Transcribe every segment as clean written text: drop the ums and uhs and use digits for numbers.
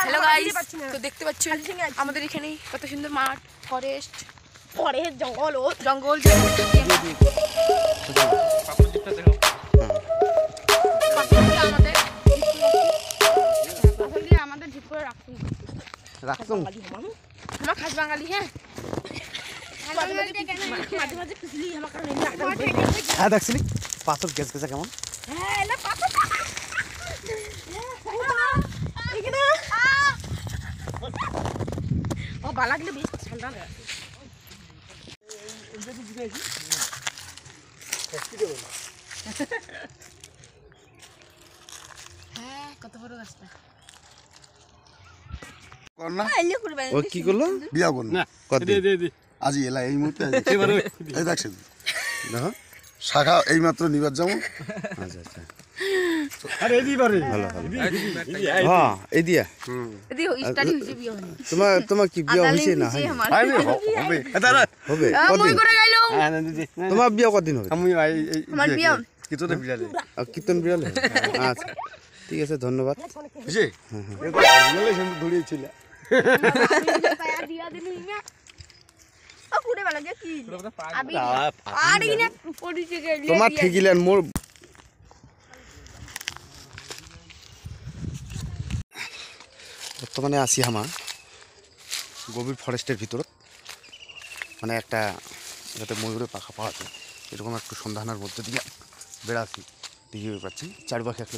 Hello guys, তো দেখতে পাচ্ছেন আমাদের এখানে কত সুন্দর মাঠ, ফরেস্ট জঙ্গল জঙ্গল আমাদের ঠিক করে রাখুন আমরা খাস বাঙালি। হ্যাঁ হ্যাঁ দেখছিলি পাথর গেছ গেছে কেমন। বালাগুলো বেশ ঠান্ডা হ্যাঁ কত বড় গাছটা। ও কি করলো? বিয়া করল আজ এলা এই মুহূর্তে এই দেখছেন দেখো শাখা এই মাত্র নিবার যাবো। আচ্ছা আচ্ছা তোমার কি বিয়া হয়েছে না হবে তোমার বিয়া কদিন হবে? কীর্তন বিড়ালে। আচ্ছা ঠিক আছে ধন্যবাদ। ধরিয়েছিল তোমার ঠিকিলেন মোর বর্তমানে আছি আমার গভীর ফরেস্টের ভিতরত, মানে একটা যাতে ময়ূরের পাখা পাওয়া যায় এরকম একটু সন্ধানের মধ্যে দিয়ে বেড়াচ্ছি। দেখি পাচ্ছি চারপাশে একটা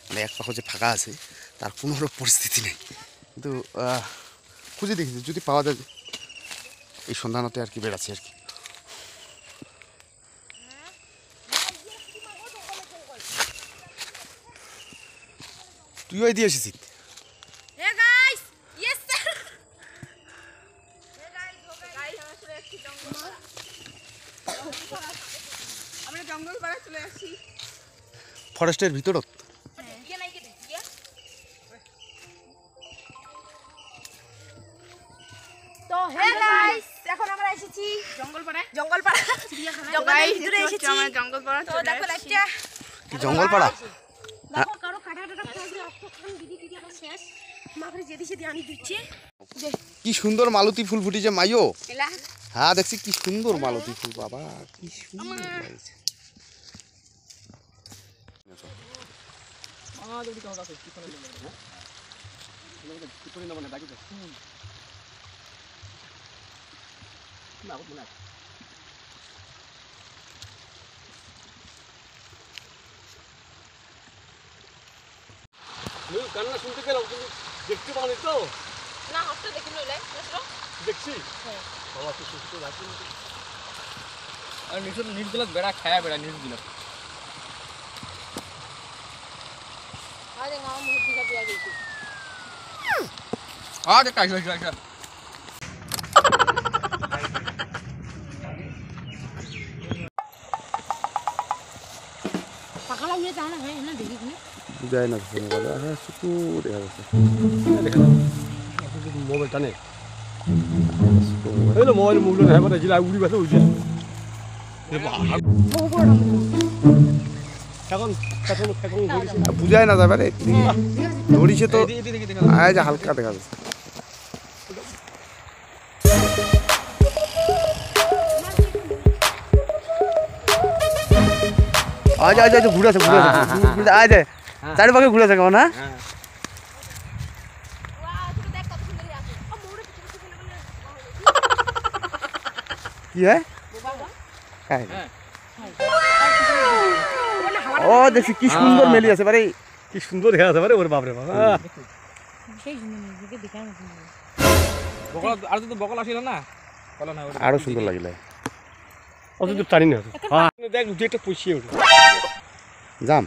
মানে এক পাখা যে ফাঁকা আছে তার কোনো পরিস্থিতি নেই, কিন্তু খুঁজে দেখেছি যদি পাওয়া যায় এই সন্ধানতে আর কি বেড়াচ্ছি আর কি। তুই ওই দিয়ে এসেছিস? ফরেস্টের ভিতরত তো হে গাইস এখন আমরা এসেছি জঙ্গলপাড়া জঙ্গলের ভিতরে এসেছি আমরা জঙ্গলপাড়া। তো দেখো একটা কি জঙ্গলপাড়া দেখো কারো কাটাটা খাইছে অক্ষখান দিদি দিদি আবার শেষ মাখরে যেদি সেদি আনি দিচ্ছে। কি সুন্দর মালতী ফুল ফুটিছে মাইও। এলা হ্যাঁ দেখছি কি সুন্দর মালতী ফুল, বাবা কি সুন্দর লাগছে। কান্না শুনতে পেলাম কিন্তু দেখতে পাওনি তো না হচ্ছে দেখি নইলে দেখছি বাবা তো সুস্থ লাগছে আর নিচগুলো বেড়া খায়া বেড়া নিচগুলো আরে মামা মুখ দিকে দিয়া গেছে আরে কাইসা পাখা লাগিয়ে দাও না। হ্যাঁ না দেখি কিনে যায় না কোনো বলে। হ্যাঁ শুধু দেখা যাচ্ছে মোবাইল টানে এই মোবাইল মুখলো না মানে জিলা উড়ি বাসে উঠছে এখন বুঝায় না যাবে রে ধরিছে তো আয় যে হালকা দেখা যাচ্ছে। আজ আজ আজ ঘুরে আছে আয় যায় চারিপাখে ঘুরে আছে কেমন। হ্যাঁ কি হয় ও দেখছি কি সুন্দর মেলি আছে বারে, কি সুন্দর দেখা আছে বারে ওর বাপরে বাবা বকল আর তো বকল আসিল না বল না আরো সুন্দর লাগিলে অত তো টানি না হ্যাঁ দেখ দুইটা পয়সা উঠে যাম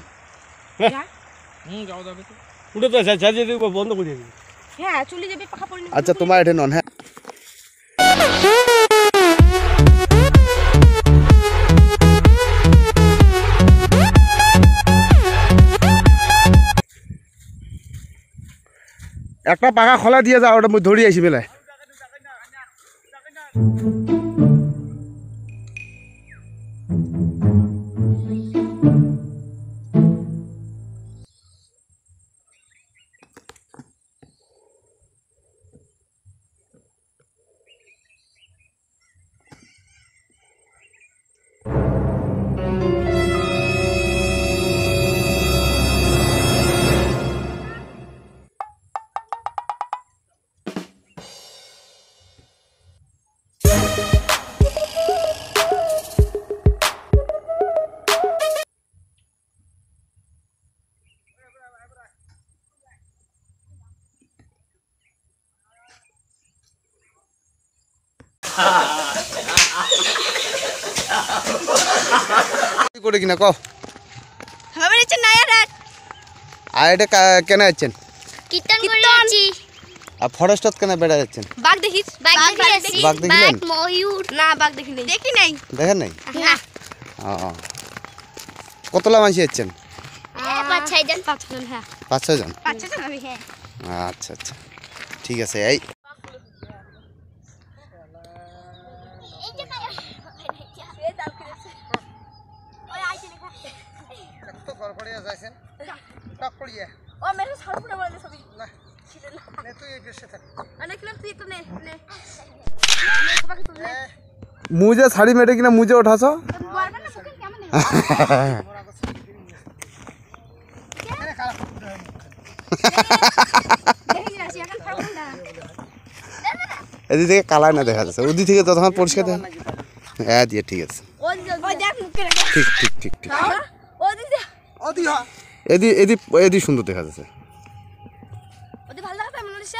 যাও যাবে তো উঠে তো যা যে বন্ধ করে দিবি। হ্যাঁ চলে যাবে পাখা পড়ে আচ্ছা তোমার এটা নন। হ্যাঁ একটা পাখা খোলা দিয়ে যাও, ওটা মই ধরি আইছি বেলায়। করে কিনা কও হবে নিচে নায়ারাত আর এটা কেন যাচ্ছেন? কীর্তন করেছি। আর ফরেস্টত কেন বেড়া যাচ্ছেন? বাঘ দেখিস? বাঘ দেখি। বাঘ দেখিলেন? ময়ূর না, বাঘ দেখি নাই। দেখি নাই। দেখেন নাই? না। কতলা মানুষ যাচ্ছেন? 5-6 জন। 5 জন, হ্যাঁ। 5-6 জন? 5-6 জন আমি, হ্যাঁ। আচ্ছা আচ্ছা, ঠিক আছে। এই ও মেরে সালপুরে বলে সবই না নে তুই এই বেশে থাক অনেক লোক তুই একটু নে নে সবাইকে তুই নে মুজে শাড়ি মেটে কিনা মুজে উঠাছ মারবে না মুখে কেমন নেই কেন খারাপ দেখি না এখন খারাপ না এদিক থেকে কালার না দেখা যাচ্ছে, ওদিক থেকে যতক্ষণ পরিষ্কার দেখা। হ্যাঁ দিয়ে ঠিক আছে, ওই দেখ মুখে রাখ ঠিক ঠিক ঠিক ঠিক। ওদি দে ওদি হ্যাঁ এদিক এদিক এদিক সুন্দর দেখা যাচ্ছে। ওদি ভালো লাগছে মনুষ্য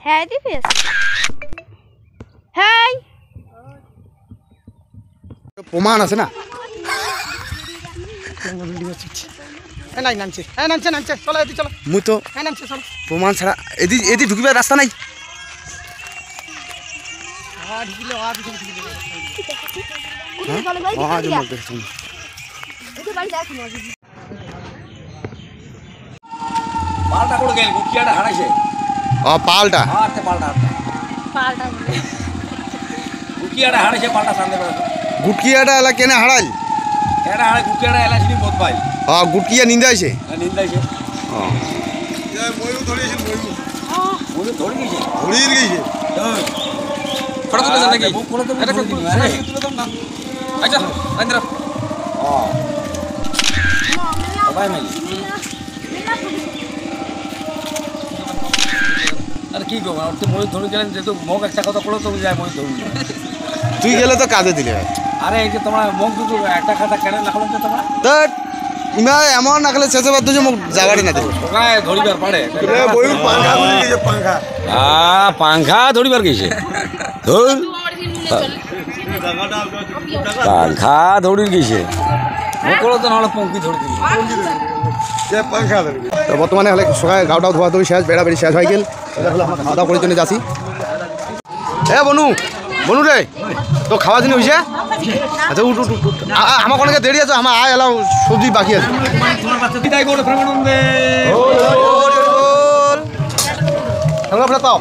হ্যাঁ দি ফেস হাই প্রমাণ আছে না? নাই নামছে, হ্যাঁ নামছে নামছে, চলো এদিকে চলো, মুই তো হ্যাঁ নামছে চলো। প্রমাণ ছাড়া এদিক এদিক ঢুকিবার রাস্তা নাই। ঢুকিলে পাল্টা করে গেল, গুটিয়াটা হারাইছে। পাল্টা হারতে পাল্টা পাল্টা গুটিয়াটা হারাইছে, পাল্টা সামনে করে গুটকিয়াটা এলা কেনে হারাইল? এটা হারাই গুটিয়াটা এলাচিনি বহুত পাই। গুটকিয়া নিন্দাইছে। নিন্দাইছে ময়ূর ধরিয়েছিল, ময়ূর ওরে ধরে গেছে, ধরিয়ে গেছে। ফটো তুলেছেন নাকি? এটা তুলে দাও না। আচ্ছা আইন্দরা সবাই মিলে আর কি করবো, আর তো ময়ূর ধরে গেলেন, যেহেতু মুখ একটা কথা পড়ো তো যায় ময়ূর ধরুন। তুই গেলে তো কাজে দিলে ভাই। আরে এই যে তোমরা মুখ দুটো একটা খাতা কেন না হলো তোমরা ইমা এমন না খেলে শেষে বাদ মুখ যাবারে না দেবে। সবাই ধরিবার পারে ময়ূর পাঙ্খা ধরে গেছে, পাঙ্খা পাংখা ধরিবার গেছে, ধর পাংখা ধরি গেছে, মুখলো তো নাহলে পঙ্কি ধরে দিবি। পাঙ্খা ধরে তো বর্তমানে হলে সকালে গাওটাও ধোয়া ধুই শেষ, বেড়া বেড়ি শেষ হয়ে গেল। এটা হলো আমরা খাওয়া দাওয়া করে জন্য যাচ্ছি। এ বনু বনু রে, তো খাওয়া দিন হয়েছে? আচ্ছা উঠ উঠ উঠ, আমার অনেকে দেরি আছে, আমার আয় এলাও সবজি বাকি আছে। আমরা তাও